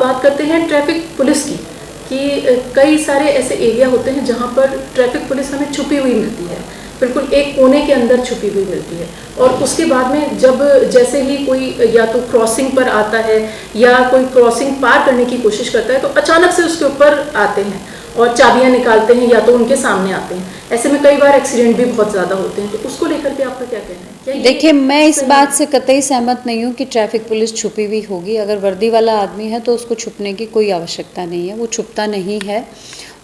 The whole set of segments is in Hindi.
बात करते हैं ट्रैफिक पुलिस की कि कई सारे ऐसे एरिया होते हैं जहाँ पर ट्रैफिक पुलिस हमें छुपी हुई मिलती है, बिल्कुल एक कोने के अंदर छुपी हुई मिलती है। और उसके बाद में जब जैसे ही कोई या तो क्रॉसिंग पर आता है या कोई क्रॉसिंग पार करने की कोशिश करता है तो अचानक से उसके ऊपर आते हैं और चाबियां निकालते हैं या तो उनके सामने आते हैं। ऐसे में कई बार एक्सीडेंट भी बहुत ज़्यादा होते हैं, तो उसको लेकर के आपका क्या कहना है? देखिए, मैं इस बात से कतई सहमत नहीं हूँ कि ट्रैफिक पुलिस छुपी हुई होगी। अगर वर्दी वाला आदमी है तो उसको छुपने की कोई आवश्यकता नहीं है, वो छुपता नहीं है।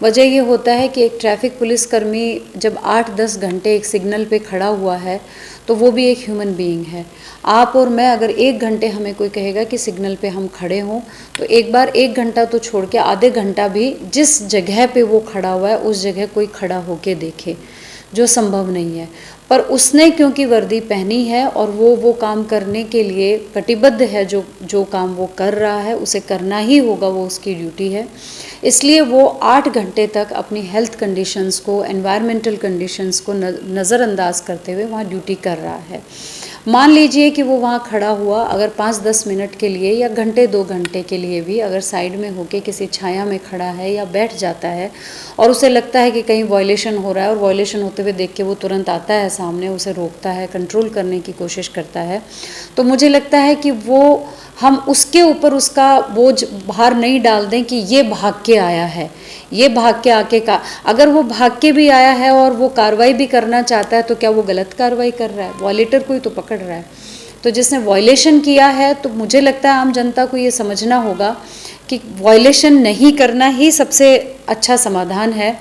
वजह ये होता है कि एक ट्रैफिक पुलिसकर्मी जब 8-10 घंटे एक सिग्नल पे खड़ा हुआ है तो वो भी एक ह्यूमन बीइंग है। आप और मैं अगर 1 घंटे हमें कोई कहेगा कि सिग्नल पे हम खड़े हों तो एक बार 1 घंटा तो छोड़ के आधे घंटा भी जिस जगह पे वो खड़ा हुआ है उस जगह कोई खड़ा होके देखे, जो संभव नहीं है। पर उसने क्योंकि वर्दी पहनी है और वो काम करने के लिए कटिबद्ध है, जो काम वो कर रहा है उसे करना ही होगा, वो उसकी ड्यूटी है, इसलिए वो 8 घंटे तक अपनी हेल्थ कंडीशंस को, एनवायरमेंटल कंडीशंस को नज़रअंदाज करते हुए वहाँ ड्यूटी कर रहा है। मान लीजिए कि वो वहाँ खड़ा हुआ अगर 5-10 मिनट के लिए या घंटे 2 घंटे के लिए भी अगर साइड में होके किसी छाया में खड़ा है या बैठ जाता है और उसे लगता है कि कहीं वायलेशन हो रहा है और वायलेशन होते हुए देख के वो तुरंत आता है सामने, उसे रोकता है, कंट्रोल करने की कोशिश करता है, तो मुझे लगता है कि वो हम उसके ऊपर उसका बोझ भार नहीं डाल दें कि ये भाग के आया है, ये भाग के आके का अगर वो भाग के भी आया है और वो कार्रवाई भी करना चाहता है तो क्या वो गलत कार्रवाई कर रहा है? वॉयलेटर को ही तो पकड़ रहा है। तो जिसने वॉयलेशन किया है तो मुझे लगता है आम जनता को ये समझना होगा कि वॉयलेशन नहीं करना ही सबसे अच्छा समाधान है।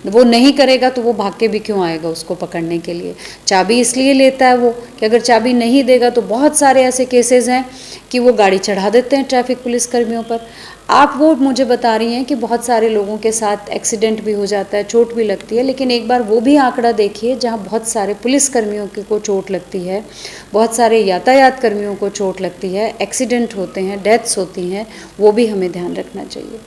वो नहीं करेगा तो वो भाग के भी क्यों आएगा उसको पकड़ने के लिए? चाबी इसलिए लेता है वो कि अगर चाबी नहीं देगा तो बहुत सारे ऐसे केसेस हैं कि वो गाड़ी चढ़ा देते हैं ट्रैफिक पुलिस कर्मियों पर। आप वो मुझे बता रही हैं कि बहुत सारे लोगों के साथ एक्सीडेंट भी हो जाता है, चोट भी लगती है, लेकिन एक बार वो भी आंकड़ा देखिए जहाँ बहुत सारे पुलिस कर्मियों को चोट लगती है, बहुत सारे यातायात कर्मियों को चोट लगती है, एक्सीडेंट होते हैं, डेथ्स होती हैं, वो भी हमें ध्यान रखना चाहिए।